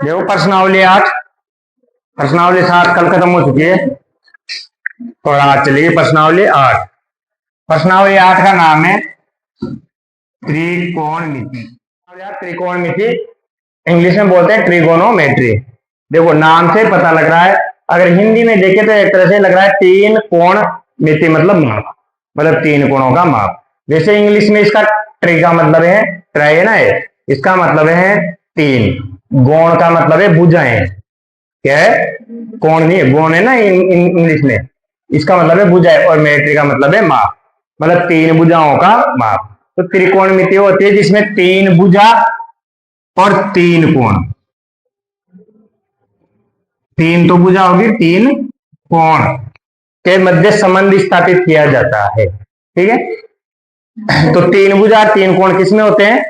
देखो प्रश्नावली 8, प्रश्नावली 7 कल खत्म हो चुकी है और आज चलेगी प्रश्नावली 8। प्रश्नावली 8 का नाम है त्रिकोणमिति। त्रिकोणमिति इंग्लिश में बोलते हैं ट्रिगोनोमेट्री। देखो नाम से पता लग रहा है, अगर हिंदी में देखे तो एक तरह से लग रहा है तीन कोण मिति, मतलब माप, मतलब तीन कोणों का माप। जैसे इंग्लिश में इसका ट्री का मतलब है ट्राई है ना, इसका मतलब है तीन। गोण का मतलब है भुजाएं। क्या है? कोण नहीं, गोण है ना इंग्लिश में, इसका मतलब है भुजाएं। और मेट्री का मतलब है माप, मतलब तीन भुजाओं का माप। तो त्रिकोणमिति होती है जिसमें तीन भुजा और तीन कोण, तीन तो भुजा होगी, तीन कोण के मध्य संबंध स्थापित किया जाता है। ठीक है, तो तीन भुजा तीन कोण किसमें होते हैं?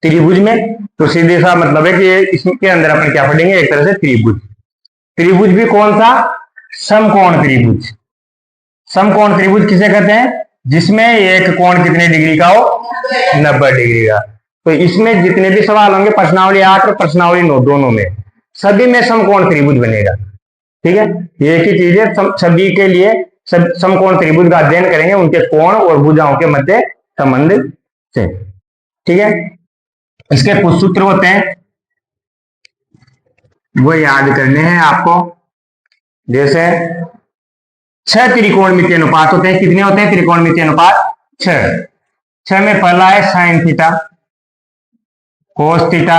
त्रिभुज में। तो सीधे सा मतलब है कि इसके अंदर अपन क्या पढ़ेंगे, एक तरह से त्रिभुज। त्रिभुज भी कौन सा? समकोण त्रिभुज। समकोण त्रिभुज किसे कहते हैं? जिसमें एक कोण कितने डिग्री का हो? 90 डिग्री का। तो इसमें जितने भी सवाल होंगे प्रश्नावली 8 और प्रश्नावली 9 दोनों में, सभी में समकोण त्रिभुज बनेगा। ठीक है, एक ही चीज है, सभी के लिए समकोण त्रिभुज का अध्ययन करेंगे, उनके कोण और भुजाओं के मध्य संबंध से। ठीक है, इसके कुछ सूत्र होते हैं, वो याद करने हैं आपको। जैसे 6 त्रिकोणमितीय अनुपात होते हैं। कितने होते हैं त्रिकोणमितीय अनुपात? 6। 6 में पहला है sine theta, cos theta,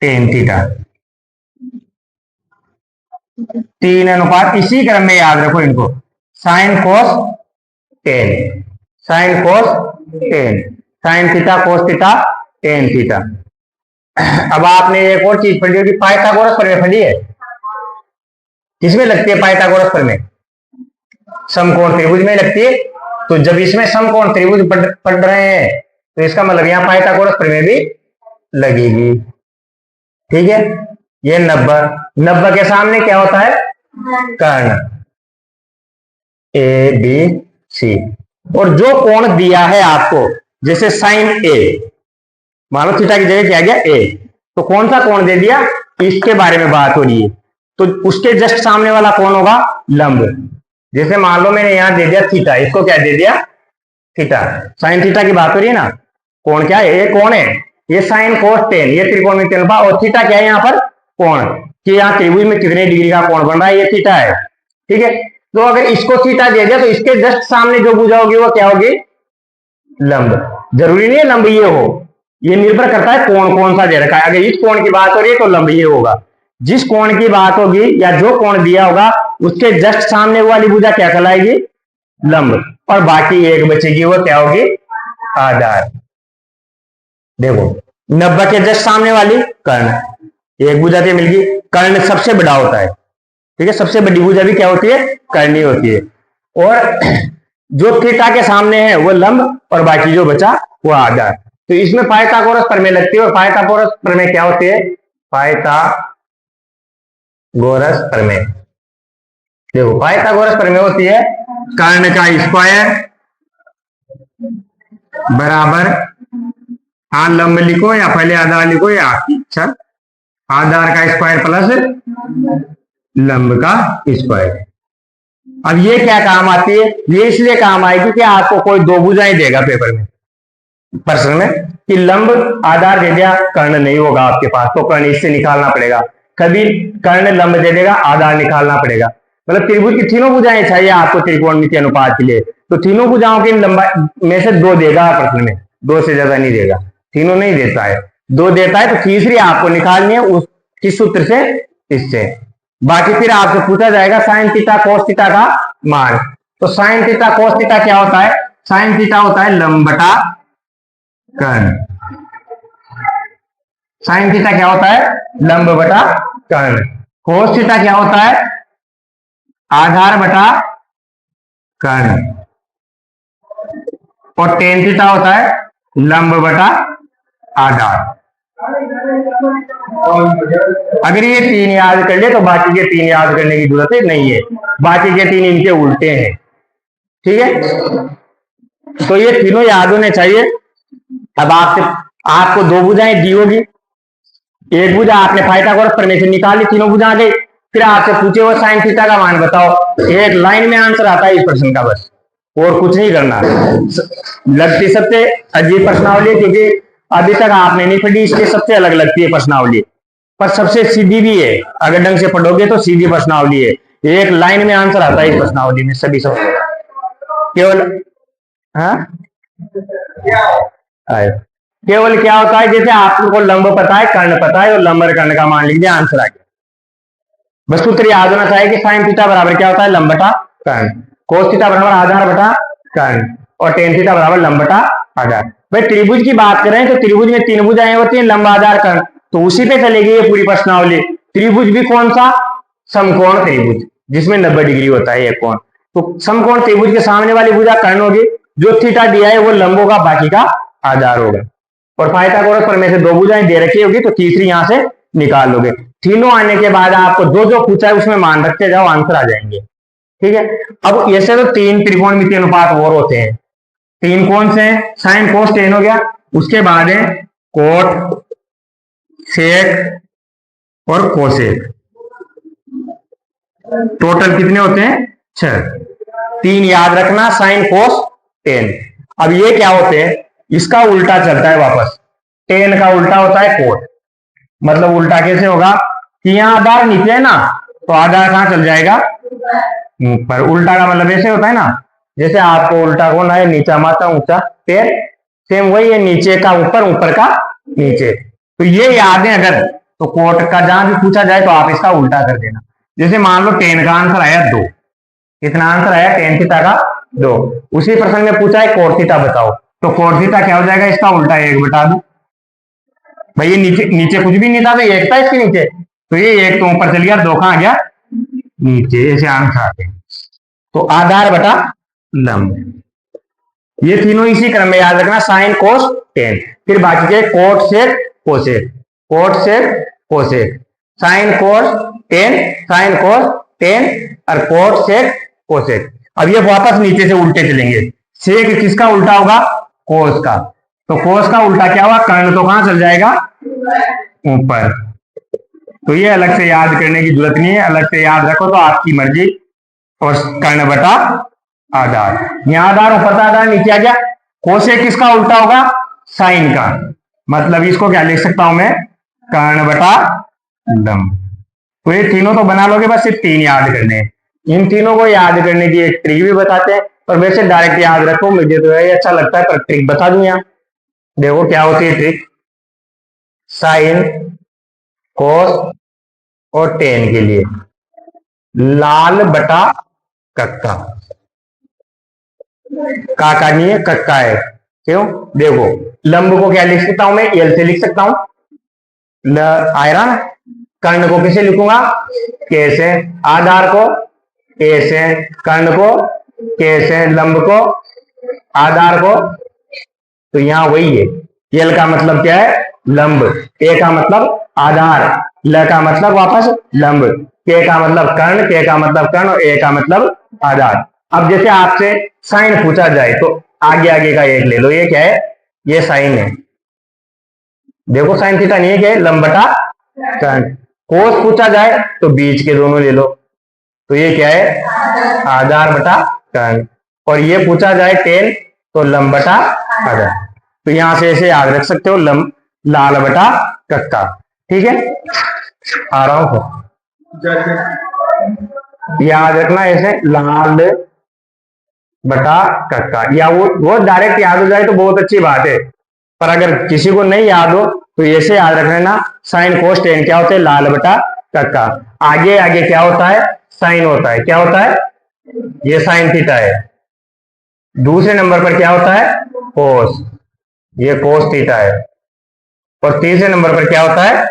tan theta. 3 अनुपात इसी क्रम में याद रखो इनको, sign cos tan, sine cos tan, sine theta cos theta tan theta. अब आपने एक और चीज पढ़ी होगी, पाइथागोरस प्रमेय पढ़ी है? किसमें लगती है पाइथागोरस प्रमेय? समकोण त्रिभुज में लगती है। तो जब इसमें समकोण त्रिभुज पढ़ रहे हैं तो इसका मतलब यहां पाइथागोरस प्रमेय भी लगेगी। ठीक है, ये 90 के सामने क्या होता है? कर्ण, ए बी सी। और जो कोण दिया है आपको, जैसे साइन ए, मान लो थीटा की जगह क्या गया ए, तो कौन सा कोण दे दिया, इसके बारे में बात हो रही है। तो उसके जस्ट सामने वाला कोण होगा लंब। जैसे मान लो मैंने यहां दे दिया थीटा, इसको क्या दे दिया? थीटा। साइन थीटा की बात हो रही है ना, कोण क्या है? ये कोण है, ये साइन कोस टेन, ये त्रिकोणमितीय अनुपात। और थीटा क्या है यहाँ पर? कोण, कि यहाँ त्रिभुज में कितने डिग्री का कोण बन रहा है, ये थीटा है। ठीक है, तो अगर इसको थीटा दे दिया तो इसके जस्ट सामने जो भुजा होगी वो क्या होगी? लंब। जरूरी नहीं है लंब ये हो, ये निर्भर करता है कोण कौन सा दे रखा है। अगर इस कोण की बात हो रही है तो लंब ये होगा। जिस कोण की बात होगी या जो कोण दिया होगा उसके जस्ट सामने वाली भुजा क्या कहलाएगी? लंब। और बाकी एक बचेगी, वो क्या होगी? आधार। देखो 90 के जस्ट सामने वाली कर्ण, एक भुजा के मिल गई। कर्ण सबसे बड़ा होता है। ठीक है, सबसे बड़ी भुजा भी क्या होती है? कर्णी होती है। और जो थीटा के सामने है वो लंब, और बाकी जो बचा वो आधार। तो इसमें पाइथागोरस प्रमेय लगती है। और पाइथागोरस प्रमेय क्या होती है? पाइथागोरस प्रमेय, देखो पाइथागोरस प्रमेय होती है कर्ण का स्क्वायर बराबर, हाँ लंब लिखो या पहले आधार लिखो या अच्छा, आधार का स्क्वायर प्लस लंब का स्क्वायर। अब ये क्या काम आती है? ये इसलिए काम आएगी कि आपको कोई दो भुजाएं देगा पेपर में, प्रश्न में, कि लंब आधार दे दिया, कर्ण नहीं होगा आपके पास, तो कर्ण इससे निकालना पड़ेगा। कभी कर्ण लंब दे देगा, आधार निकालना पड़ेगा। मतलब त्रिभुज की तीनों भुजाएं चाहिए आपको त्रिकोणमितीय अनुपात के लिए, तो तीनों भुजाओं की लंबाई में से दो देगा प्रश्न में, दो से ज्यादा नहीं देगा। तीनों नहीं देता है, दो देता है, तो तीसरी आपको निकालनी है उस किस सूत्र से? इससे। बाकी फिर आपसे पूछा जाएगा साइन थीटा कोस थीटा का मान। तो साइन थीटा कोस थीटा क्या होता है? साइन थीटा होता है लंब बटा कर्ण। साइन थीटा क्या होता है? लंब बटा कर्ण। कोस थीटा क्या होता है? आधार बटा कर्ण। और टेन थीटा होता है लंब बटा आधार। अगर ये तीन याद कर ले तो बाकी के तीन याद करने की जरूरत नहीं है, बाकी के तीन इनके उल्टे हैं। ठीक है, तो ये तीनों याद होने चाहिए। अब आपको दो भुजाएं दी होगी, एक भुजा आपने पाइथागोरस प्रमेय से निकाल ली, तीनों भुजा आ गई। फिर आपसे पूछे वो साइन थीटा का मान बताओ, एक लाइन में आंसर आता है इस प्रश्न का, बस और कुछ नहीं करना। लगती सबसे अजीब प्रश्नावली, क्योंकि अभी तक आपने नहीं पढ़ी, इसलिए सबसे अलग लगती है प्रश्नावली, पर सबसे सीधी भी है। अगर ढंग से पढ़ोगे तो सीधी प्रश्नावली है, एक लाइन में आंसर आता है इस प्रश्नावली में सभी सब केवल। हाँ, केवल क्या होता है, जैसे आपको लंब पता है, कर्ण पता है, और लंब और कर्ण का मान लिख दिया, आंसर आ गया। बस सूत्र याद होना चाहिए कि साइन थीटा बराबर क्या होता है, लंब बटा कर्ण, कोस थीटा बराबर आधार बटा कर्ण, और टेन थीटा बराबर लंब बटा आधार। भाई त्रिभुज की बात करें तो त्रिभुज में तीन भुजाएं होती हैं, लंब आधार कर्ण, तो उसी पे चलेगी ये पूरी प्रश्नावली। त्रिभुज भी कौन सा, समकोण त्रिभुज, जिसमें 90 डिग्री होता है एक कोण। तो समकोण त्रिभुज के सामने वाली भुजा कर्ण होगी, जो थीटा दिया है वो लंब होगा, बाकी का आधार होगा। और पाइथागोरस प्रमेय से दो भुजाएं दे रखी होगी, तो तीसरी यहां से निकाल लोगे। तीनों आने के बाद आपको जो जो पूछा है उसमें मान रखते जाओ, आंसर आ जाएंगे। ठीक है, अब ऐसे तो तीन त्रिकोणमितीय अनुपात और होते हैं। तीन कौन से हैं, साइन कोस टेन हो गया, उसके बाद है कोट सेक और कोसेक। टोटल कितने होते हैं, 6। तीन याद रखना, साइन कोस टेन। अब ये क्या होते हैं, इसका उल्टा चलता है वापस, टेन का उल्टा होता है कोट। मतलब उल्टा कैसे होगा कि यहां आधार नीचे है ना, तो आधार कहां चल जाएगा, ऊपर। उल्टा का मतलब ऐसे होता है ना, जैसे आपको उल्टा कौन है, नीचा माथा ऊंचा पैर, सेम वही है, नीचे का ऊपर, ऊपर का नीचे। तो ये याद है अगर, तो कोट का जहां भी पूछा जाए तो आप इसका उल्टा कर देना। जैसे मान लो टेन का आंसर आया 2, कितना आंसर आया, टेन थीटा का 2। उसी प्रश्न में पूछा है कोट थीटा बताओ, तो कोट थीटा क्या हो जाएगा, इसका उल्टा 1 बटा 2। भाई ये नीचे नीचे कुछ भी नहीं था, तो एक था इसके नीचे, तो ये एक तो ऊपर चल गया, 2 कहां आ गया नीचे, ऐसे आंसर आते हैं। तो आधार बटा लंब, ये तीनों इसी क्रम में याद रखना, साइन कोस टेन। फिर बाकी के cot sec cosec, cot sec cosec, sine cos tan, sine cos tan, और कोट सेक कोसेक। अब ये वापस नीचे से उल्टे चलेंगे, सेक किसका उल्टा होगा, कोस का, तो कोस का उल्टा क्या हुआ, कर्ण तो कहां चल जाएगा, ऊपर। तो ये अलग से याद करने की जरूरत नहीं है, अलग से याद रखो तो आपकी मर्जी। और कर्ण बटा आधार, यहां आधार ऊपर था, आधार नीचे आ गया। कोसेक किसका उल्टा होगा, साइन का, मतलब इसको क्या लिख सकता हूं मैं, कर्ण बटा लंब। तो ये तीनों तो बना लोगे, बस सिर्फ तीन याद करने हैं। इन तीनों को याद करने की एक ट्रिक भी बताते हैं, और वैसे डायरेक्ट याद रखो, मुझे तो ये अच्छा लगता है, पर ट्रिक बता दूं यहां। देखो क्या होती है ट्रिक, साइन कोस और टेन के लिए लाल बटा कक्का, काका नहीं है, कक्का है। क्यों, देखो लंब को क्या लिख सकता हूं मैं, एल से लिख सकता हूं, आयरन। कर्ण को कैसे लिखूंगा, कैसे, आधार को कैसे, कर्ण को कैसे, लंब को, आधार को। तो यहां वही है, एल का मतलब क्या है, लंब, ए का मतलब आधार, ल का मतलब वापस लंब, के का मतलब कर्ण, के का मतलब कर्ण, और ए का मतलब आधार। अब जैसे आपसे साइन पूछा जाए तो आगे आगे का एक ले लो, ये क्या है, ये साइन है। देखो साइन थीटा नहीं है, क्या है, लंब बटा कर्ण। कोस पूछा जाए तो बीच के दोनों ले लो, तो ये क्या है, आधार बटा कर्ण। और ये पूछा जाए टेन, तो लंब बटा आधार। तो यहां से ऐसे याद रख सकते हो, लंब लाल बटा कक्का। ठीक है, आ रहा हूं, याद रखना ऐसे, लाल बटा कक्का, या वो डायरेक्ट याद हो जाए तो बहुत अच्छी बात है, पर अगर किसी को नहीं याद हो तो ऐसे याद रख लेना, साइन कोस टेन क्या होते हैं, लाल बटा कक्का। आगे आगे क्या होता है, साइन होता है, क्या होता है, ये साइन थीटा है। दूसरे नंबर पर क्या होता है, कोस, ये कोस थीटा है। और तीसरे नंबर पर क्या होता है,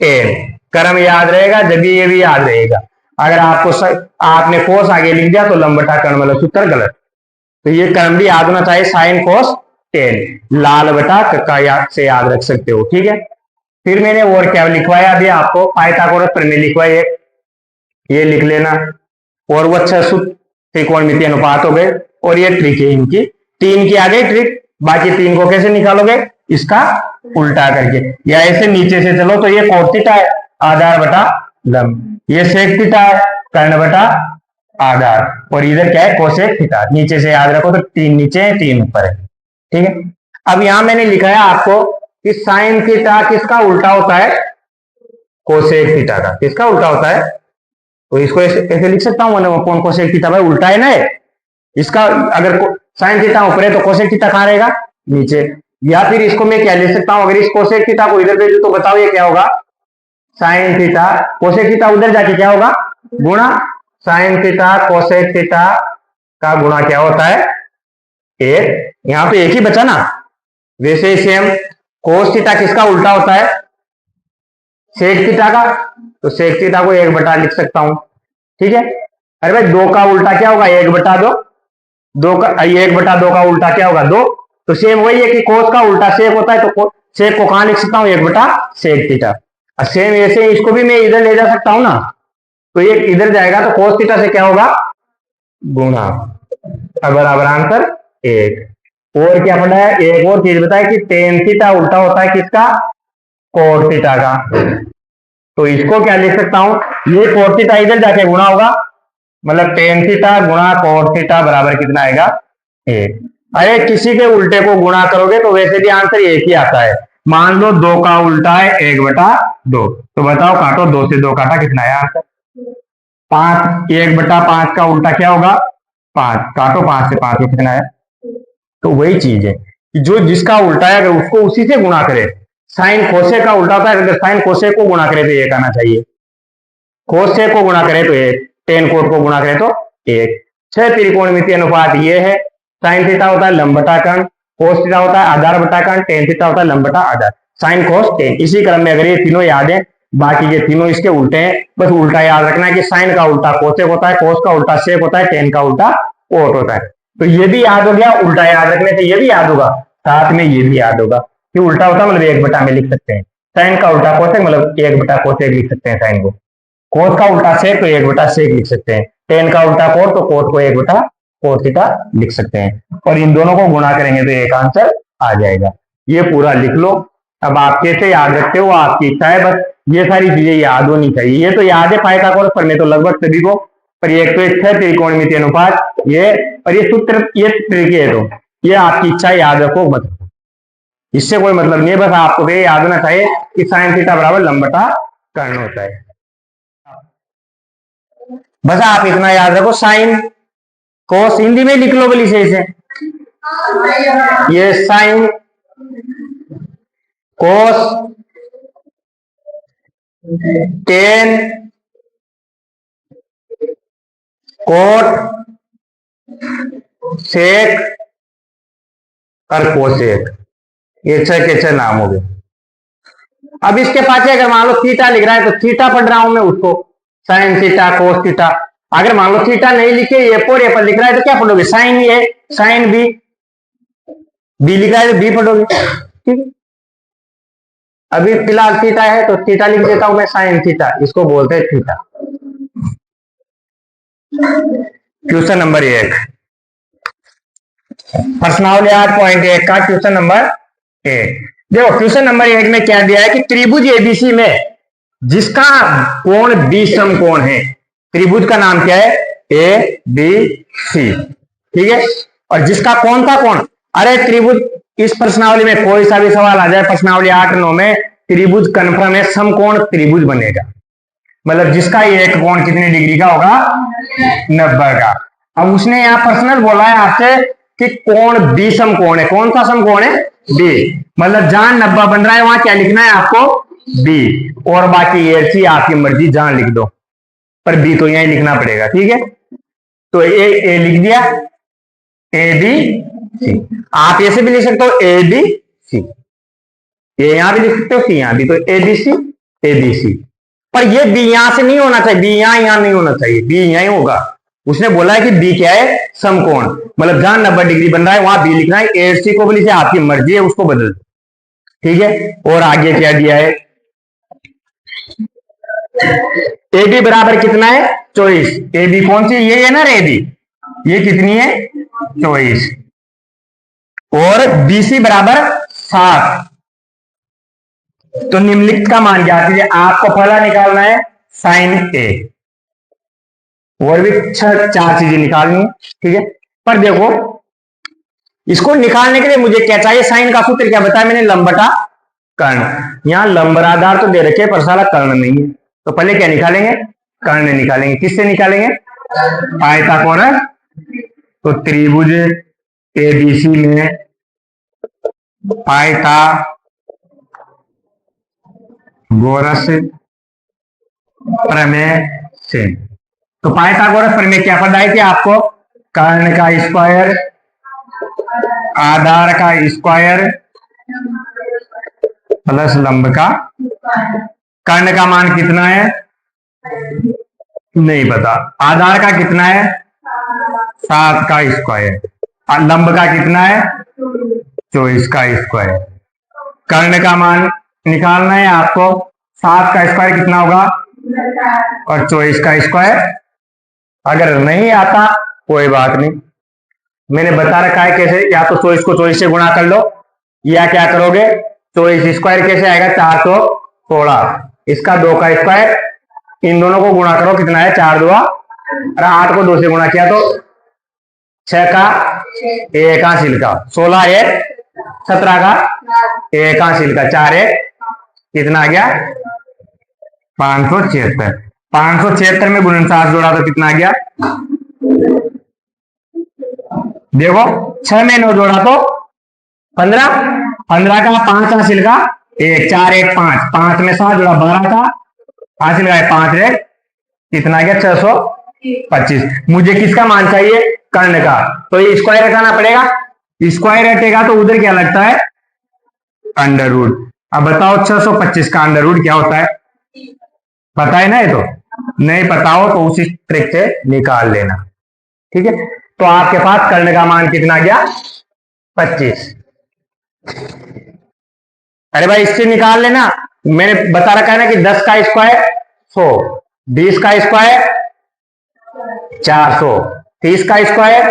टेन। क्रम याद रहेगा जब ये भी याद रहेगा। अगर आपने कोस आगे लिख दिया तो लंब बटा कर्ण मतलब सूत्र गलत। तो ये क्रम भी याद होना चाहिए, साइन कोस टेन, लाल बटा कक्का से याद रख सकते हो। ठीक है, फिर मैंने और क्या लिखवाया, अभी आपको पाइथागोरस प्रमेय लिखवाई, ये लिख लेना। और वो 6 सूत्र त्रिकोणमितीय अनुपात हो गए, और ये ट्रिक है इनकी, तीन की आ गई ट्रिक। बाकी तीन को कैसे निकालोगे, इसका उल्टा करके, या ऐसे नीचे से चलो तो ये कोट थीटा है, आधार बटा लंब, ये सेक थीटा है, कर्ण बटा आधार, और इधर क्या है कोसेक थीटा। नीचे से याद रखो तो 3 नीचे है 3 ऊपर है, ठीक है। अब यहां मैंने लिखा है आपको कि साइन थीटा किसका उल्टा होता है, कोसेक थीटा का। किसका उल्टा होता है, तो इसको ऐसे लिख सकता हूं, मतलब कौन कोसेक थीटा, भाई उल्टा है ना इसका। अगर साइन थीटा ऊपर है तो कोसेक थीटा कहां रहेगा, नीचे। या फिर इसको मैं क्या ले सकता हूं, अगर इस कोसेक थीटा को इधर भेजू तो बताओ ये क्या होगा, साइन थीटा। कोसेक थीटा उधर जाके क्या होगा, गुणा साइन थीटा कोसेक थीटा का गुणा क्या होता है, एक। यहां पे एक ही बचा ना। वैसे ही सेम कोस थीटा किसका उल्टा होता है, सेक थीटा का, तो सेक थीटा को 1 बटा लिख सकता हूं, ठीक है। अरे भाई 2 का उल्टा क्या होगा, 1/2। 2 का 1/2 का उल्टा क्या होगा, 2। तो सेम वही है कि कोस का उल्टा सेक होता है, तो सेक को कहां लिख सकता हूं, 1/सेक थीटा। और सेम ऐसे इसको भी मैं इधर ले जा सकता हूं ना, तो ये इधर जाएगा तो कोस थीटा से क्या होगा, गुणा, बराबर आंसर 1। और क्या पढ़ा है, एक और चीज बताया कि टेन थीटा उल्टा होता है किसका, कोट थीटा का। तो इसको क्या लिख सकता हूं, ये कोट थीटा इधर जाके गुणा होगा, मतलब टेन थीटा गुणा कोट थीटा बराबर कितना आएगा, 1। अरे किसी के उल्टे को गुणा करोगे तो वैसे भी आंसर एक ही आता है। मान लो 2 का उल्टा है 1/2, तो बताओ काटो, 2 से 2 काटा, कितना है आंसर, 5। 1/5 का उल्टा क्या होगा, 5, काटो 5 से 5 में कितना है। तो वही चीज है कि जो जिसका उल्टा है अगर उसको उसी से गुणा करे, साइन कोसे का उल्टा होता है, अगर साइन कोसे को गुणा करे तो 1 आना चाहिए, कोसे को गुणा करे तो 1, टेन कोट को गुणा करे तो 1। 6 त्रिकोणमितीय अनुपात ये है, साइन थीटा होता है लंब बटा कर्ण, कोस थीटा होता है आधार बटा कर्ण, टेन थीटा होता है लंब बटा आधार, साइन कोस टेन। इसी क्रम में अगर ये तीनों याद है, बाकी के तीनों इसके उल्टे हैं, बस उल्टा याद रखना है कि साइन का उल्टा कोसेक होता है, कोस का उल्टा सेक होता है, टेन का उल्टा कोट होता है। तो ये भी याद हो गया, उल्टा याद रखने से ये भी याद होगा, साथ में ये भी याद होगा कि उल्टा होता मतलब 1 बटा में लिख सकते हैं, साइन का उल्टा कोसेक मतलब 1/कोसेक लिख सकते हैं साइन को, कोस का उल्टा सेक तो 1/सेक लिख सकते हैं, टेन का उल्टा कोट तो कोट को 1/कोट थीटा लिख सकते हैं, और इन दोनों को गुणा करेंगे तो एक आंसर आ जाएगा। ये पूरा लिख लो। अब आप कैसे याद रखते हो आपकी इच्छा है, बस ये सारी चीजें याद होनी चाहिए। ये तो याद है पाइथागोरस पर में तो लगभग सभी को, पर एक तो 6 त्रिकोणमितीय अनुपात ये, और ये सूत्र ये तरीके है, तो ये आपकी इच्छा याद रखो मत, इससे कोई मतलब नहीं है, बस आपको ये याद होना चाहिए कि साइन थीटा बराबर लंब बटा कर्ण होता है। बस आप इतना याद रखो, साइन कोस हिंदी में लिख लो बोली से इसे, ये sine cos tan cot sec और कोसेक, ये 6 के 6 नाम हो गए। अब इसके पास अगर मान लो थीटा लिख रहा है तो थीटा पढ़ रहा हूं मैं उसको, साइन थीटा कोस थीटा। अगर मान लो थीटा नहीं लिखे ए पर लिख रहा है तो क्या पढ़ोगे, साइन ए साइन बी, बी लिखा है तो बी पढ़ोगे, ठीक। अभी फिलहाल थीटा है तो थीटा लिख देता हूं मैं, साइन थीटा, इसको बोलते हैं थीटा। क्वेश्चन नंबर 1, प्रश्नावली 8.1 का क्वेश्चन नंबर 1। देखो क्वेश्चन नंबर 1 में क्या दिया है कि त्रिभुज एबीसी में जिसका कोण बी समकोण है, त्रिभुज का नाम क्या है, ए बी सी, ठीक है। और जिसका कौन सा कोण, अरे त्रिभुज, इस प्रश्नावली में कोई सा भी सवाल आ जाए, प्रश्नावली 8-9 में त्रिभुज कन्फर्म है, समकोण त्रिभुज बनेगा, मतलब जिसका एक कोण कितने डिग्री का होगा, 90 का। अब उसने यहाँ पर्सनल बोला है आपसे कि कोण बी समकोण है, कौन सा समकोण है, बी, मतलब जहां 90 बन रहा है वहां क्या लिखना है आपको, बी, और बाकी ए आपकी मर्जी जहां लिख दो, पर बी तो यहीं लिखना पड़ेगा, ठीक है। तो ए लिख दिया, ए बी सी, आप ऐसे भी लिख सकते हो ए बी सी, ये यहां भी लिख सकते हो सी यहां भी, तो ए बी सी, पर ये बी यहां से नहीं होना चाहिए, बी यहां नहीं होना चाहिए, बी यहीं होगा। उसने बोला है कि बी क्या है, समकोण, मतलब जहां 90 डिग्री बन रहा है वहां बी लिखना है, ए सी को बोली से आपकी मर्जी है उसको बदल दो, ठीक है। और आगे क्या दिया है, ए बी बराबर कितना है, 24, ए बी कौन सी, ये है ना ए बी, ये कितनी है 24, और बी सी बराबर 7। तो निम्नलिखित का मान ज्ञात कीजिए। आपको पहला निकालना है साइन ए, और भी 4 चीजें निकालनी है, ठीक है। पर देखो, इसको निकालने के लिए मुझे क्या चाहिए? साइन का सूत्र क्या बताया मैंने? लंब बटा कर्ण। यहां लंबराधार तो दे रखे पर साला कर्ण नहीं है, तो पहले क्या निकालेंगे? कर्ण निकालेंगे। किससे निकालेंगे? आयताकोणस। तो त्रिभुज एबीसी में पाइथागोरस प्रमेय से। तो पाइथागोरस प्रमेय क्या पढ़ाई थी आपको? कर्ण का स्क्वायर, आधार का स्क्वायर प्लस लंब का। कर्ण का मान कितना है? नहीं पता। आधार का कितना है? 7 का स्क्वायर। लंब का कितना है? 24 का स्क्वायर। कर्ण का मान निकालना है आपको। 7 का स्क्वायर कितना होगा? और 24 का स्क्वायर। अगर नहीं आता कोई बात नहीं, मैंने बता रखा है कैसे। या तो 24 को 24 से गुणा कर लो, या क्या करोगे? 24 स्क्वायर कैसे आएगा? 416। इसका 2 का स्क्वायर, इन दोनों को गुणा करो, कितना है? 4 2, और 8 को 2 से गुणा किया तो 6 का 1 का सिलका, 16 1 17 का 1 का सिलका, 4 1 कितना आ गया? 576। 576 में गुणनसास जोड़ा तो कितना आ गया? देखो, 6 में 9 जोड़ा तो 15। 15 का 5 हासिल का 1, 4 1 5, 5 में 7 जोड़ा 12 का हासिल का 5 1 कितना आ गया? 625। मुझे किसका मान चाहिए? कर्ण का। तो ये स्क्वायर हटाना पड़ेगा। स्क्वायर हटेगा तो उधर क्या लगता है? Under root. अब बताओ 625 का अंडर रूट क्या होता है? पता है ना? ये तो नहीं पता हो तो उसी ट्रिक से निकाल लेना, ठीक है। तो आपके पास कर्ण का मान कितना गया? 25। अरे भाई, इससे निकाल लेना। मैंने बता रखा है ना कि 10 का स्क्वायर 100, 20 का स्क्वायर 400, 30 का स्क्वायर।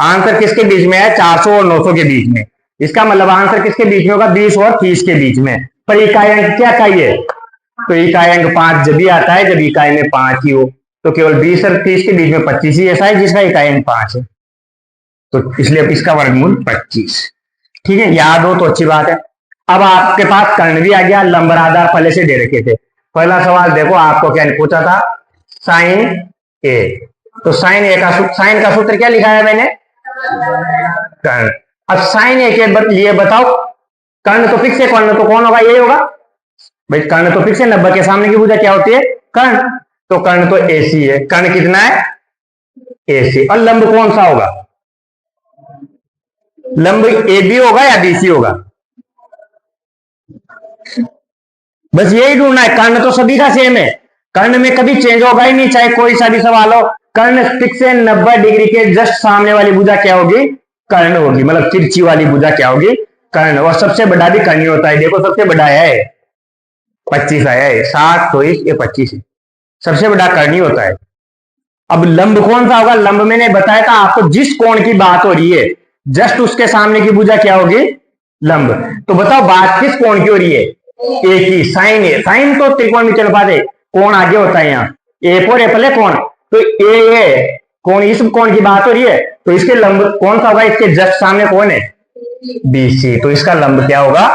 आंसर किसके बीच में है? 400 और 900 के बीच में। इसका मतलब आंसर किसके बीच में होगा? 20 और 30 के बीच में। पर इकाई अंक क्या चाहिए? तो इकाई अंक 5 जब भी आता है जब इकाई में 5 ही हो। तो केवल 20 और 30 के बीच में 25 ही ऐसा है जिसका इकाई अंक 5 है। तो इसलिए इसका वर्गमूल 25, ठीक है। याद हो तो अच्छी बात है। अब आपके पास कर्ण भी आ गया, लंबर आधार पहले से दे रखे थे। पहला सवाल देखो, आपको क्या पूछा था? साइन ए। तो साइन ए का साइन का सूत्र क्या लिखा है मैंने? कर्ण। अब साइन ए के लिए बताओ, कर्ण तो फिक्स है, कर्ण तो कौन होगा? ये होगा भाई। कर्ण तो फिक्स है, 90 के सामने की भुजा क्या होती है? कर्ण। तो कर्ण तो एसी है। कर्ण कितना है? एसी। और लंब कौन सा होगा? लंब ए बी होगा या बीसी होगा? बस यही ढूंढना है। कर्ण तो सभी का सेम है, कर्ण में कभी चेंज होगा ही नहीं, चाहे कोई सा भी सवाल हो। कर्ण फिक्स है। 90 डिग्री के जस्ट सामने वाली भुजा क्या होगी? कर्ण होगी। मतलब तिरछी वाली भुजा क्या होगी? कर्ण। और सबसे बड़ा भी कर्ण ही होता है। देखो, सबसे बड़ा है 25 आया है, 60 तो ये 25 है। सबसे बड़ा कर्ण ही होता है। अब लंब कौन सा होगा? लंब मैंने बताया था आपको, जिस कोण की बात हो रही है जस्ट उसके सामने की भुजा क्या होगी? लंब। तो बताओ बात किस कोण की हो रही है? ए की। साइन ए। साइन तो त्रिकोण में चल पाते, कोण आगे होता है। यहाँ ए पर ए पहले कोण, तो ए कोण, इस कोण की बात हो रही है, तो इसके लंब कौन सा होगा? इसके जस्ट सामने कौन है? बीसी। तो इसका लंब क्या होगा?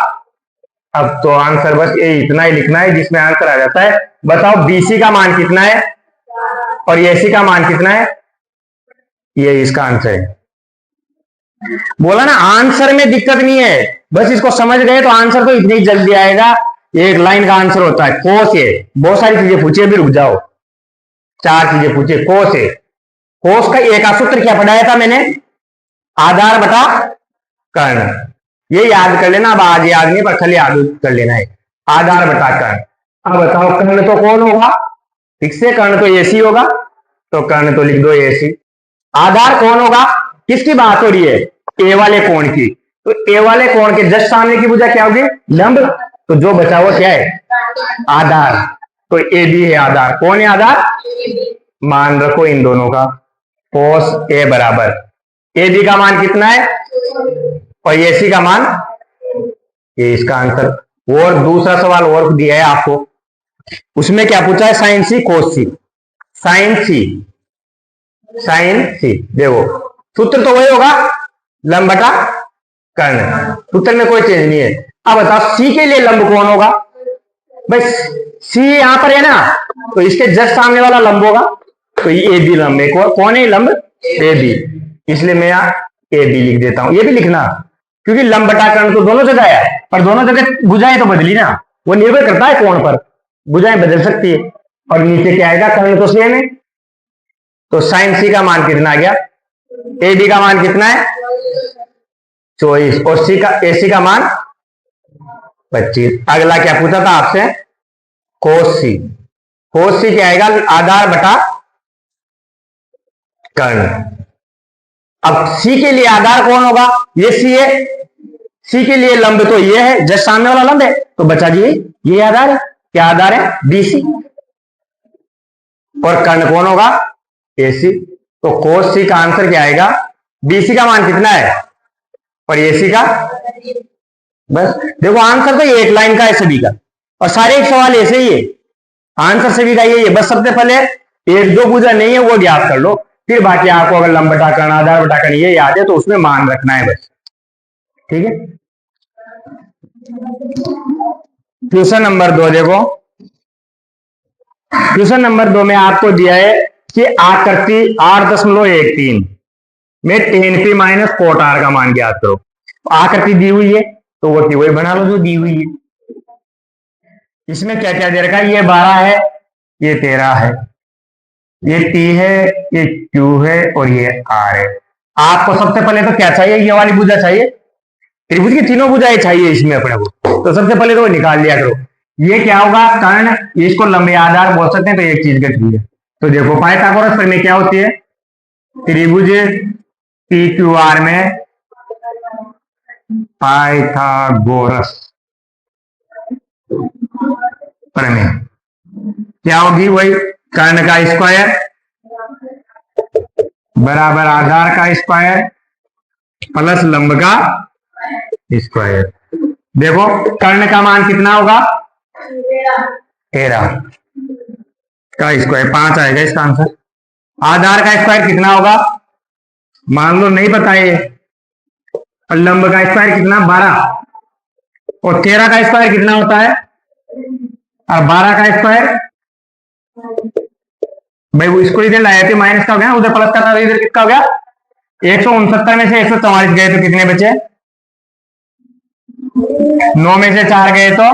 अब तो आंसर बस ये इतना ही लिखना है जिसमें आंसर आ जाता है। बताओ बीसी का मान कितना है और एसी का मान कितना है? ये इसका आंसर है। बोला ना, आंसर में दिक्कत नहीं है, बस इसको समझ गए तो आंसर तो इतनी जल्दी आएगा। एक लाइन का आंसर होता है कोस ए। बहुत सारी चीजें पूछिए, भी रुक जाओ। 4 चीजें पूछिए। कोस ए। कोस का ए का सूत्र क्या पढ़ाया था मैंने? आधार बटा कर्ण। ये याद कर लेना। अब आज याद नहीं, पर कल याद कर लेना है। आधार बटा कर्ण। अब बताओ कर्ण तो कौन होगा? ठीक से, कर्ण तो एसी होगा, तो कर्ण तो लिख दो एसी। आधार कौन होगा? किसकी बात हो रही है? ए वाले कोण की। तो ए वाले कोण के जस्ट सामने की भुजा क्या होगी? लंब। तो जो बचा हुआ क्या है? आधार। तो ए बी है आधार। कौन है आधार? मान रखो इन दोनों का। कोस ए बराबर ए बी का मान कितना है और एसी का मान ये इसका आंसर। और दूसरा सवाल और दिया है आपको, उसमें क्या पूछा है, साइन सी कोस सी। साइन सी, साइन सी, देखो सूत्र तो वही होगा, लंब बटा कर्ण, सूत्र में कोई चेंज नहीं है। अब बताओ सी के लिए लंब कौन होगा, बस सी यहां पर है ना, तो इसके जस्ट सामने वाला लंब होगा, तो ये ए बी लंब है। कौन है लंब, ए बी, इसलिए मैं यहां ए बी लिख देता हूं। ये भी लिखना, क्योंकि लंब बटा कर्ण तो दोनों जगह है, पर दोनों जगह भुजाएं तो बदली ना, वो निर्भर करता है कोण पर, भुजाएं बदल सकती है। और नीचे क्या आएगा, कर्ण तो सेम है, तो साइन सी का मान कितना आ गया, ए बी का मान कितना है 24, और सी का ए सी का मान 25। अगला क्या पूछा था आपसे, कोस सी। कोस सी क्या आएगा, आधार बटा कर्ण। अब सी के लिए आधार कौन होगा, ये सी है, सी के लिए लंब तो ये है, जस्ट सामने वाला लंब है, तो बचा जी ये आधार है। क्या आधार है, बीसी। और कर्ण कौन होगा, एसी। तो कोस सी का आंसर क्या आएगा, बीसी का मान कितना है और एसी का, बस देखो आंसर तो एक लाइन का है सभी का, और सारे एक सवाल ऐसे ही है, आंसर सभी का यही है। बस सबसे पहले एक दो भुजा नहीं है वो ज्ञात कर लो, फिर बाकी आपको अगर लंब बटा कर्ण, आधार बटा कर्ण ये याद है तो उसमें मान रखना है बस, ठीक है। क्वेश्चन नंबर 2 देखो, क्वेश्चन नंबर 2 में आपको दिया है कि आकृति 8.13 में tan p minus cot R का मान ज्ञात करो। आकृति दी हुई है तो वो की वही बना लो जो दी हुई है। इसमें क्या क्या दे रखा है, ये 12 है, ये 13 है, ये t है, ये q है और ये r है। आपको सबसे पहले तो क्या चाहिए, ये वाली भुजा चाहिए, त्रिभुज की तीनों भुजाएं चाहिए इसमें अपने को, तो सबसे पहले तो निकाल लिया करो। ये क्या होगा, कर्ण, इसको लंबे आधार बोल सकते हैं, तो एक चीज घट गई है। तो देखो पाइथागोरस प्रमेय क्या होती है, त्रिभुज पी क्यू आर में पाइथागोरस प्रमेय क्या होगी, वही कर्ण का स्क्वायर बराबर आधार का स्क्वायर प्लस लंब का स्क्वायर। देखो कर्ण का मान कितना होगा, 13 का स्क्वायर 5 आएगा इसका आंसर। आधार का स्क्वायर कितना होगा, मान लो नहीं पता है, और लंब का स्क्वायर कितना 12, और 13 का स्क्वायर कितना होता है, और 12 का स्क्वायर, भाई वो इसको इधर लाए थे माइनस का हो गया, उधर प्लस का था, इधर कितना हो गया, 169 में से 144 गए तो कितने बचे, 9 में से 4 गए तो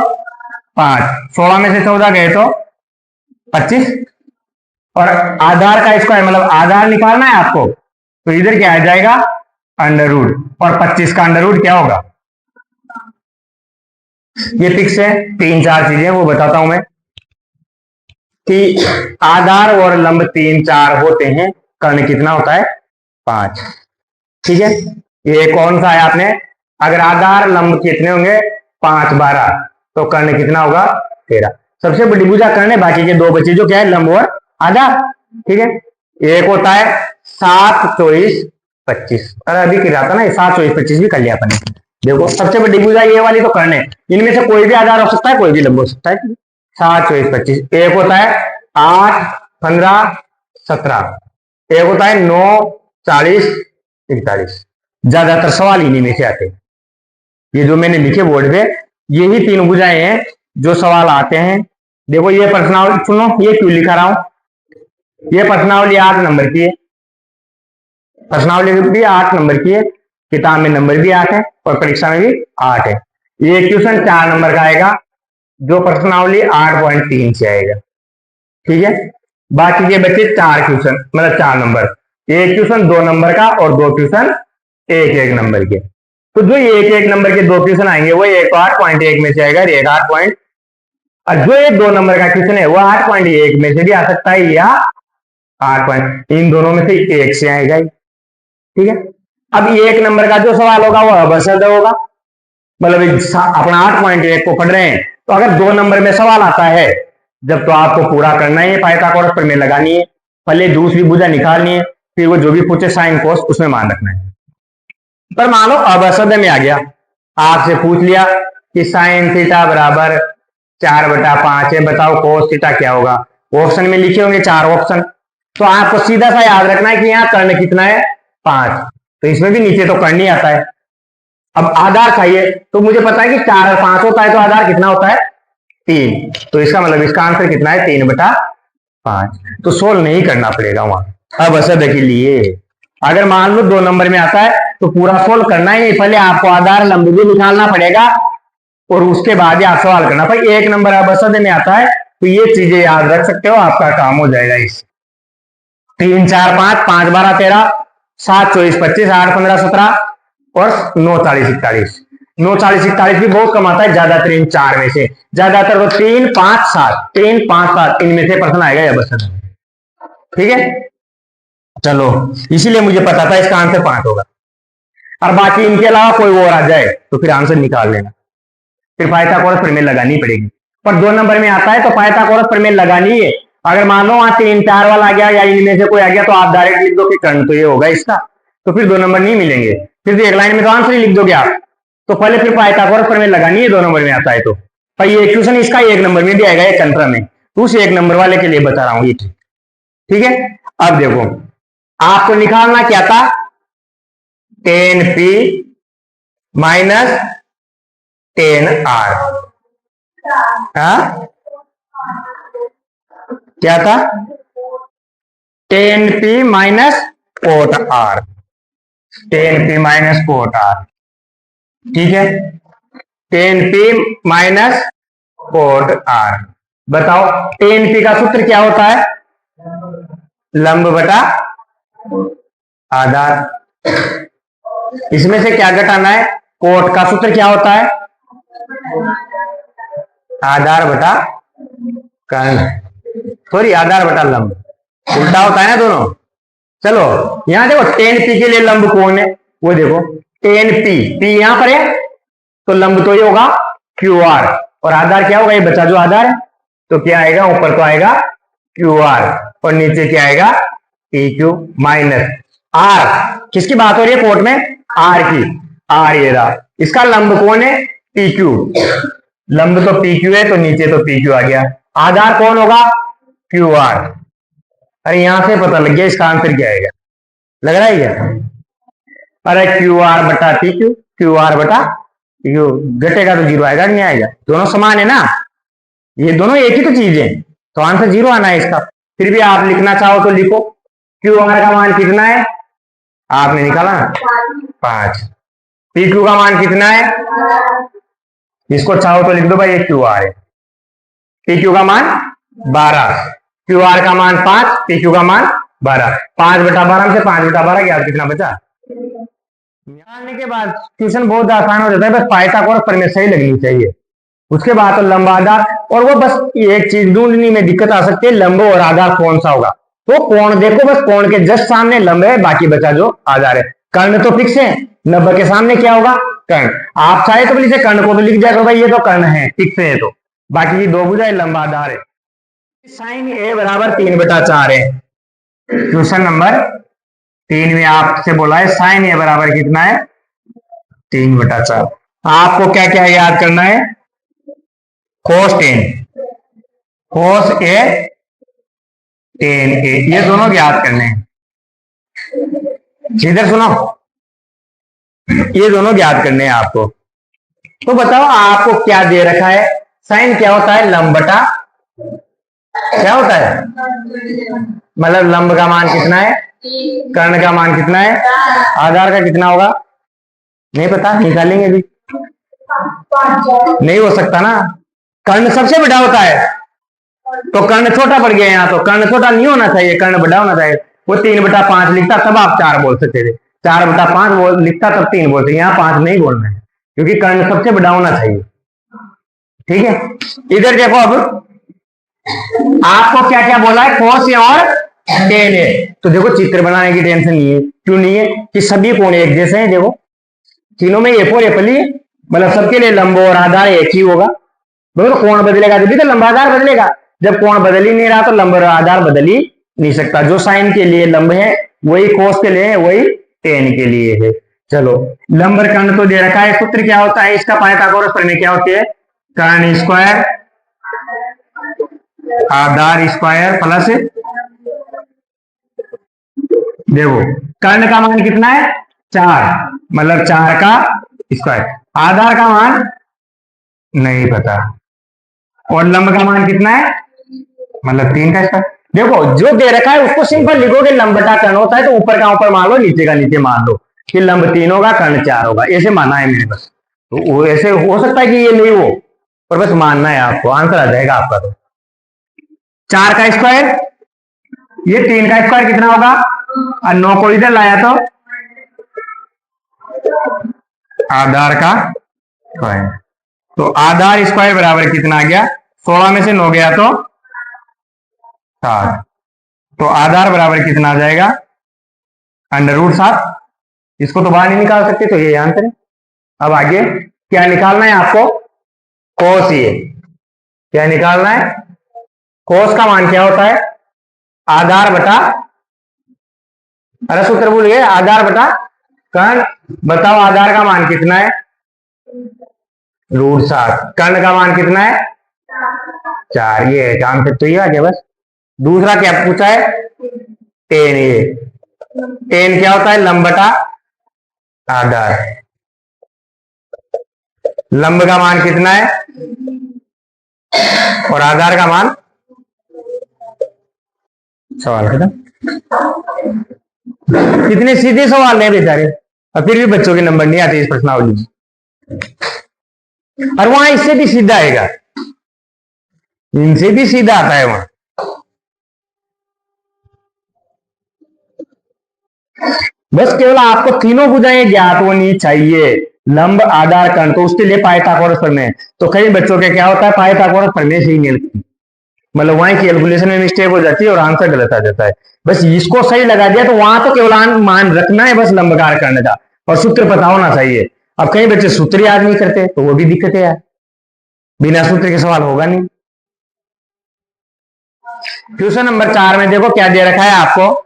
5, 16 में से 14 गए तो 25, और आधार का स्क्वायर मतलब आधार निकालना है आपको, तो इधर क्या आ जाएगा अंडर रूट, और 25 का अंडर रूट क्या होगा, ये फिक्स है। 3-4 चीजें वो बताता हूं मैं कि आधार और लंब 3-4 होते हैं, कर्ण कितना होता है 5, ठीक है। ये कौन सा है आपने, अगर आधार लंब कितने होंगे 5 12, तो कर्ण कितना होगा 13। सबसे बड़ी भुजा कर्ण है, बाकी के दो बचे जो क्या है लंब और आधार, ठीक है। एक होता है 7 24 25, अरे अभी कर रहा था ना 7 24 25 भी कर लिया अपन ने। देखो सबसे बड़ी भुजा ये वाली तो कर्ण है, इनमें से कोई भी आधार हो सकता है, कोई भी लंब हो सकता है, 7 24 25। एक होता है 8 15 17, एक होता है 9 40 41। ज्यादातर सवाल इन्हीं में से आते हैं, ये जो मैंने लिखे बोर्ड पे यही 3 भुजाएं हैं जो सवाल आते हैं। देखो ये प्रश्नावली सुनो, ये क्यों लिखा रहा हूं, ये प्रश्नावली 8 नंबर की है, प्रश्नावली भी 8 नंबर की है, किताब में नंबर भी 8 है और परीक्षा में भी 8 है। ये क्वेश्चन 4 नंबर का आएगा जो प्रश्नावली 8.3 से आएगा, ठीक है। बाकी के बच्चे 4 क्वेश्चन मतलब 4 नंबर, एक क्वेश्चन 2 नंबर का और 2 क्वेश्चन 1-1 नंबर के। तो जो 1-1 नंबर के 2 क्वेश्चन आएंगे वो एक 8.1 में से आएगा, एक 8 पॉइंट, और जो एक 2 नंबर का क्वेश्चन है वो 8.1 में से भी आ सकता है या 8 पॉइंट, इन दोनों में से एक से आएगा, ठीक है। अब 1 नंबर का जो सवाल होगा वो अवसद होगा, मतलब अपना 8.1 को पढ़ रहे हैं तो अगर 2 नंबर में सवाल आता है जब, तो आपको पूरा करना है, पाइथागोरस प्रमेय लगानी है, पहले दूसरी भुजा निकालनी है, फिर वो जो भी पूछे साइन कोस उसमें मान रखना है। पर मान लो अवसद में आ गया, आपसे पूछ लिया कि साइन थीटा बराबर 4/5 है। बताओ कोस थीटा क्या होगा। ऑप्शन में लिखे होंगे 4 ऑप्शन, तो आपको सीधा सा याद रखना है कि यहाँ कर्ण कितना है 5, तो इसमें भी नीचे तो कर्ण ही आता है। अब आधार चाहिए, तो मुझे पता है कि 4 और 5 होता है, तो आधार कितना होता है 3, तो इसका मतलब इसका आंसर कितना है 3/5। तो सोल्व नहीं करना पड़ेगा वहां। अब असद के लिए अगर मान लो 2 नंबर में आता है तो पूरा सोल्व करना ही नहीं, पहले आपको आधार लंब भी निकालना पड़ेगा और उसके बाद ही आप सवाल करना। भाई 1 नंबर अब असद में आता है तो ये चीजें याद रख सकते हो, आपका काम हो जाएगा। इस 3 4 5 5 12 13 7 24 25 8 15 17 और 9 40 41। 9 40 41 भी बहुत कम आता है, ज्यादातर इन 4 में से, ज्यादातर तो 3 5 7 3 5 7 इनमें से प्रश्न आएगा अब असद। ठीक है, चलो इसीलिए मुझे पता था इसका आंसर 5 होगा, और बाकी इनके अलावा कोई और आ जाए तो फिर आंसर निकाल लेना, फिर पाइथागोरस प्रमेय लगानी पड़ेगी। पर 2 नंबर में आता है तो पाइथागोरस प्रमेय लगानी है। अगर मान लो वहां 3 4 वाला आ गया या इनमें से कोई आ गया तो आप डायरेक्ट लिख दो कि कर्ण तो ये होगा इसका, तो फिर 2 नंबर नहीं मिलेंगे, फिर एक लाइन में तो आंसर ही लिख दोगे आप। तो पहले फिर पाइथागोरस प्रमेय लगानी है 2 नंबर में आता है तो। पर ये क्वेश्चन इसका 1 नंबर में भी आएगा, ये कंट्रा में, तो उस 1 नंबर वाले के लिए बता रहा हूं ये ट्रिक। ठीक है, अब देखो आपको निकालना क्या था, tan P minus tan R। क्या था, tan P minus cot R, tan P minus cot R। ठीक है, tan P minus cot R। बताओ tan P का सूत्र क्या होता है, लंब बटा आधार। इसमें से क्या घटाना है, कोट का सूत्र क्या होता है, आधार बटा कर्ण, सॉरी आधार बटा लंब, उल्टा होता है ना दोनों। चलो यहां देखो tan P के लिए लंब कौन है, वो देखो tan P यहां पर है तो लंब तो ये होगा QR, और आधार क्या होगा, ये बचा जो आधार है, तो क्या आएगा, ऊपर तो आएगा QR और नीचे क्या आएगा PQ माइनस R। किसकी बात हो रही है कोट में, R की, R ये रहा, इसका लंब कौन है PQ, लंब तो PQ है तो नीचे तो PQ आ गया, आधार कौन होगा QR। अरे यहां से पता लग गया इसका आंसर क्या आएगा, लग रहा है क्या, अरे QR बटा PQ, QR बटा PQ, घटेगा तो 0 आएगा नहीं आएगा, दोनों समान है ना, ये दोनों एक ही तो चीज है, तो आंसर 0 आना है इसका। फिर भी आप लिखना चाहो तो लिखो, QR का मान कितना है आपने निकाला 5, PQ का मान कितना है, इसको चाहो तो लिख दो भाई ये QR है, PQ का मान 12, QR का मान 5, PQ का मान 12, 5/12 से 5/12 गया, कितना बचा। निकालने के बाद क्वेश्चन बहुत आसान हो जाता है, बस पाइथागोरस प्रमेय सही लगनी चाहिए, उसके बाद तो लंब आधार, और वो बस एक चीज ढूंढने में दिक्कत आ सकती है, लंब और आधार कौन सा होगा, तो कोण देखो, बस कोण के जस्ट सामने लंब है, बाकी बचा जो आधार है। कर्ण तो फिक्स है, लंब के सामने क्या होगा कर्ण, आप चाहे तो इसे कर्ण को तो लिख जाए भाई ये तो कर्ण है फिक्स है, तो बाकी की 2 भुजाएं लंबा आधार है। साइन A बराबर 3/4 है, क्वेश्चन नंबर 3 में आपसे बोला है साइन A बराबर कितना है 3/4। आपको क्या क्या याद करना है, cos tan, cos A tan A, ये दोनों याद करने हैं, इधर सुनो, ये दोनों याद करने हैं आपको। तो बताओ आपको क्या दे रखा है, साइन क्या होता है, लंब बटा क्या होता है, मतलब लंब का मान कितना है, कर्ण का मान कितना है, आधार का कितना होगा, नहीं पता, निकालेंगे अभी, नहीं हो सकता ना, कर्ण सबसे बड़ा होता है, तो कर्ण छोटा पड़ गया यहाँ, तो कर्ण छोटा नहीं होना चाहिए, कर्ण बड़ा होना चाहिए। वो 3/5 लिखता तब आप 4 बोल सकते थे, 4/5 लिखता तब 3 बोलते, यहाँ 5 नहीं बोलना है क्योंकि कर्ण सबसे बड़ा होना चाहिए। ठीक है, इधर देखो, अब आपको क्या क्या बोला है, cos A और tan A, तो देखो चित्र बनाने की टेंशन नहीं है, क्यों नहीं है, कि सभी कोण एक जैसे हैं, देखो तीनों में एफ और एफली, मतलब सबके लिए लंब और आधार एक ही होगा, मगर कोण बदलेगा जब भी तो लंबा आधार बदलेगा, जब कोण बदल ही नहीं रहा तो लंब और आधार बदल ही नहीं सकता, जो साइन के लिए लंब है वही कोस के लिए है, वही टेन के लिए है। चलो, लंब और कर्ण तो दे रखा है, सूत्र क्या होता है इसका, पाइथागोरस प्रमेय क्या होती है, कर्ण स्क्वायर आधार स्क्वायर प्लस, देखो कर्ण का मान कितना है 4, मतलब 4 का स्क्वायर, आधार का मान नहीं पता, और लंब का मान कितना है मतलब 3 का स्क्वायर। देखो जो दे रखा है उसको सिंपल लिखोगे, लंब बटा कर्ण होता है तो ऊपर का ऊपर मान लो, नीचे का नीचे मान लो, कि लंब 3 होगा कर्ण 4 होगा, ऐसे माना है मैंने बस। तो वो ऐसे हो सकता है कि ये नहीं हो, पर बस मानना है आपको, आंसर आ जाएगा आपका। तो 4 का स्क्वायर, ये 3 का स्क्वायर कितना होगा, और 9 को इधर लाया तो आधार का स्क्वायर, तो आधार स्क्वायर बराबर कितना आ गया, 16 में से 9 गया तो 7, तो आधार बराबर कितना आ जाएगा √7, इसको तो बाहर नहीं निकाल सकते, तो ये आंसर है। अब आगे क्या निकालना है आपको, कोस, ये क्या निकालना है, कोस का मान क्या होता है, आधार बटा, अरे सूत्र भूल गए, आधार बटा कर्ण, बताओ आधार का मान कितना है √7, कर्ण का मान कितना है 4, ये है आंसर, तो ये आ गया बस। दूसरा क्या पूछा है, टेन, ये टेन क्या होता है, लंब बटा आधार, लंब का मान कितना है और आधार का मान, सवाल खत्म। कितने सीधे सवाल है बेचारे, और फिर भी बच्चों के नंबर नहीं आते इस प्रश्नावली में, और वहां इससे भी सीधा आएगा, इनसे भी सीधा आता है वहां। बस केवल आपको तीनों भुजाएं ज्ञात होनी चाहिए, लंब आधार कर्ण, तो उसके लिए पाइथागोरस प्रमेय, तो कई बच्चों के क्या होता है पाइथागोरस प्रमेय से ही मिलती, मतलब वहां कैलकुलेशन में मिस्टेक हो जाती है और आंसर गलत आ जाता है। बस इसको सही लगा दिया तो वहां तो केवल मान रखना है बस लंबकार कर्ण का, और सूत्र पता होना चाहिए। अब कई बच्चे सूत्र याद नहीं करते तो वो भी दिक्कत है यार, बिना सूत्र के सवाल होगा नहीं। क्वेश्चन नंबर 4 में देखो क्या दे रखा है आपको,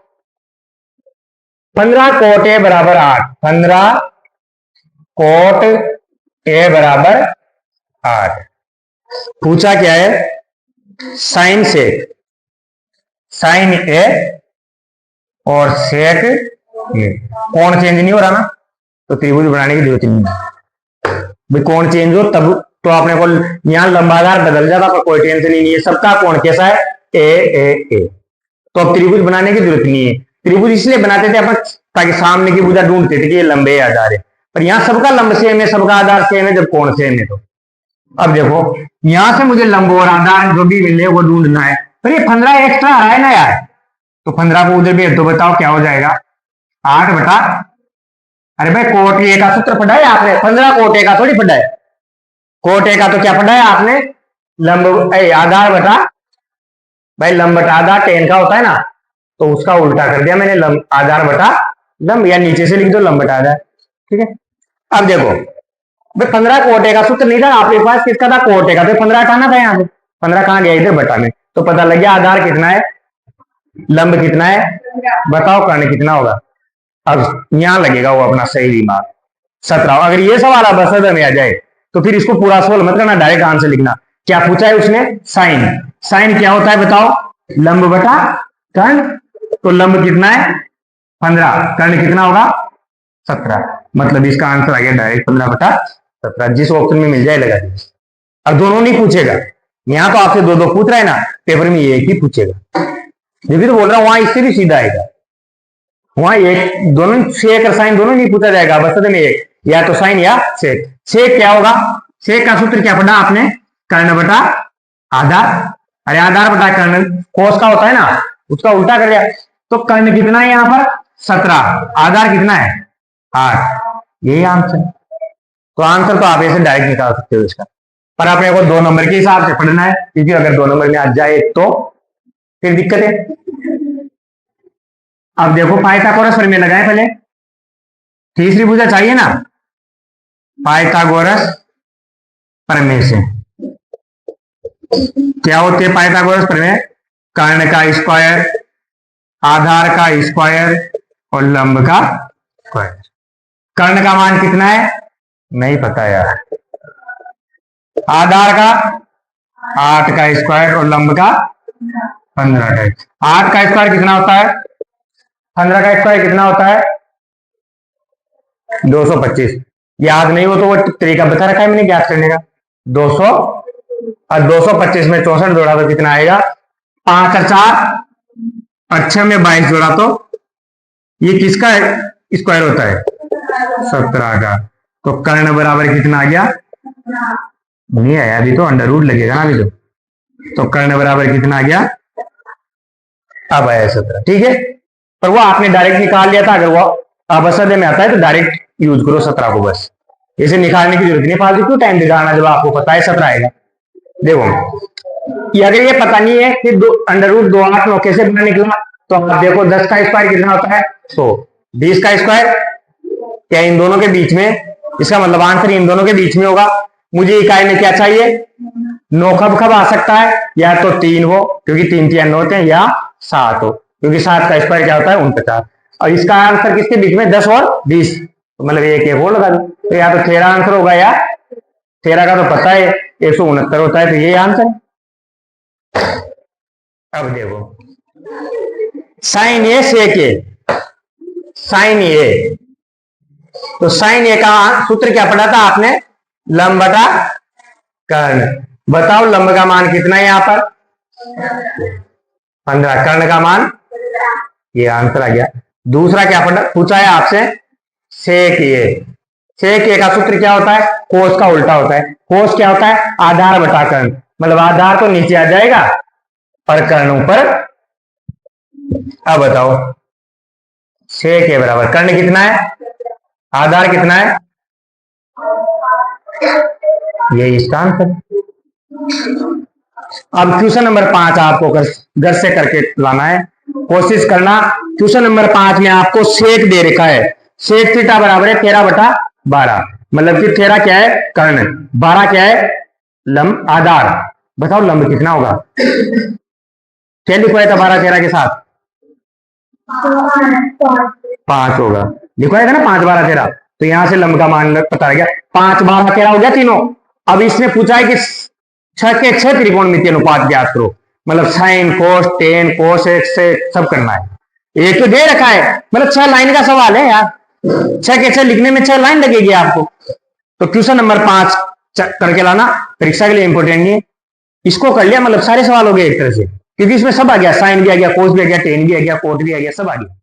15 कोट ए बराबर 8, 15 कोट ए बराबर 8, पूछा क्या है, साइन से, साइन ए और सेक ए, कौन चेंज नहीं हो रहा ना, तो त्रिभुज बनाने की जरूरत नहीं है भाई, कौन चेंज हो तब तो आपने को यहां लंबाधार बदल जाता, पर कोई टेंशन ही नहीं है, सबका कोण कैसा है ए ए ए, तो अब त्रिभुज बनाने की जरूरत नहीं है। त्रिभुज इसलिए बनाते थे अपन ताकि सामने की भुजा ढूंढते थे कि ये लंबे आधार है, पर यहां सबका लंब सेम है, सबका आधार सेम है, जब कोण सेम है तो। अब देखो यहां से मुझे लंब और आधार जो भी मिले वो ढूंढना है, पर ये 15 एक्स्ट्रा आ रहा है ना यार, तो 15 को उधर भेज दो, बताओ क्या हो जाएगा 8 बटा, अरे भाई कोट ए का सूत्र पढ़ा है आपने, 15 कोट ए का थोड़ी पढ़ा है, कोट ए का तो क्या पढ़ा है आपने, लंब आधार बटा, भाई लंब बटा आधार टेन का होता है ना, तो उसका उल्टा कर दिया मैंने, लंब आधार बटा लंब, या नीचे से लिख दो लंब बटा आधार, ठीक है। अब देखो भाई 15 कोटे का सूत्र नहीं था आपके पास, किसका था कोटे का, तो 15 हटाना था यहाँ से, 15 कहाँ गया इधर बटा में, तो पता लग गया आधार कितना है, लंब कितना है, बताओ कर्ण कितना होगा। अब यहां लगेगा वो अपना सही दिमाग 17। अगर ये सवाल अब असद में आ जाए तो फिर इसको पूरा सोल्व मत करना, डायरेक्ट आंसर लिखना। क्या पूछा है उसने, साइन, साइन क्या होता है बताओ, लंब बटा कर्ण, तो लंब कितना है 15, कर्ण कितना होगा 17, मतलब इसका आंसर आ गया डायरेक्ट 15 बटा 17, जिस ऑप्शन में मिल जाए लगा दीजिए। अब दोनों नहीं पूछेगा, यहां तो आपसे दो दो पूछ रहा है ना, पेपर में एक ही पूछेगा, ये भी तो बोल रहा हूं वहां इससे भी सीधा आएगा, वहां एक दोनों सेक और साइन दोनों नहीं पूछा जाएगा, बस में एक, या तो साइन या सेक। सेक क्या होगा, सेक का सूत्र क्या पढ़ा आपने, कर्ण बटा आधार, अरे आधार बटा कर्ण कोस का होता है ना, उसका उल्टा कर दिया, तो कर्ण कितना है यहाँ पर 17, आधार कितना है 8, यही आंसर। तो आंसर तो आप ऐसे डायरेक्ट निकाल सकते हो इसका, पर आपने को 2 नंबर के हिसाब से पढ़ना है, क्योंकि अगर 2 नंबर में आ जाए तो फिर दिक्कत है। अब देखो पाइथागोरस प्रमेय लगाए पहले, तीसरी भुजा चाहिए ना, पाइथागोरस प्रमेय से क्या होते हैं पाइथागोरस प्रमेय, कर्ण का स्क्वायर, आधार का स्क्वायर और लंब का स्क्वायर, कर्ण का मान कितना है, नहीं पता यार। आधार का 8 का स्क्वायर और लंब का 15 का। 8 का स्क्वायर कितना होता है, 15 का स्क्वायर कितना होता है, 225। याद नहीं हो तो वो तरीका बता रखा है मैंने ज्ञात करने का। 200 और 225 में 64 जोड़ा तो कितना आएगा, 5 और 4 और 6 में 22 जोड़ा तो ये किसका स्क्वायर होता है, 17 का। तो कर्ण बराबर कितना आ गया, नहीं आया अभी तो, अंडर रूट लगेगा ना अभी तो कर्ण बराबर कितना आ गया, अब आया 17। ठीक है, पर वो आपने डायरेक्ट निकाल लिया था, अगर वो अवसद में आता है तो डायरेक्ट यूज करो 17 को, बस इसे निकालने की जरूरत नहीं, फालतू क्यों टाइम बिगाड़ना जब आपको पता है 17 आएगा। देखो ये अगर ये पता नहीं है कि अंडर रूट 2 8 9 कैसे बना निकला, तो आप देखो 10 का स्क्वायर कितना होता है, 100। 20 का स्क्वायर क्या इन दोनों के बीच में, इसका मतलब आंसर इन दोनों के बीच में होगा। मुझे इकाई में क्या चाहिए, 9 कब कब आ सकता है, या तो 3 हो क्योंकि 3 3 9 होते हैं, या 7 हो क्योंकि 7 का स्क्वायर क्या होता है 49। और इसका आंसर किसके बीच में, 10 और 20, तो मतलब एक और लगा दो, तो या तो 13 आंसर होगा, या 13 का तो पता है 169 होता है, तो ये आंसर। अब देखो साइन ए सेक ए, साइन ए, तो साइन ए का सूत्र क्या पढ़ा था आपने, लंब बटा कर्ण। बताओ लंब का मान कितना है यहां पर, 15, कर्ण का मान, ये आंसर आ गया। दूसरा क्या पूछा है आपसे, सेक ए। सेक ए का सूत्र क्या होता है, कोस का उल्टा होता है। कोस क्या होता है, आधार बटा कर्ण, मतलब आधार तो नीचे आ जाएगा और कर्ण ऊपर। अब बताओ सेक ए बराबर कर्ण कितना है, आधार कितना है, ये इसका आंसर। अब क्वेश्चन नंबर 5 आपको घर से करके लाना है, कोशिश करना। क्वेश्चन नंबर 5 में आपको सेक दे रखा है, सेक थीटा बराबर है 13 बटा 12, मतलब कि 13 क्या है कर्ण, 12 क्या है लंब आधार। बताओ लंब कितना होगा, क्या लिखवाया था 12 13 के साथ, 5 होगा, लिखवाया था ना 5 12 13, तो यहां से लंब का मान पता लग गया, 5 12 13 हो गया तीनों। अब इसने पूछा है कि 6 के 6 त्रिकोणमितीय अनुपात ज्ञात करो, मतलब साइन कोस टेन कोस से सब करना है। एक तो दे रखा है, मतलब 6 लाइन का सवाल है यार, 6 के 6 लिखने में 6 लाइन लगेगी आपको। तो क्वेश्चन नंबर 5 करके लाना, परीक्षा के लिए इंपोर्टेंट नहीं है। इसको कर लिया मतलब सारे सवाल हो गए एक तरह से, क्योंकि इसमें सब आ गया, साइन भी आ गया, कोस भी आ गया, टेन भी आ गया, कोट भी आ गया, सब आ गया।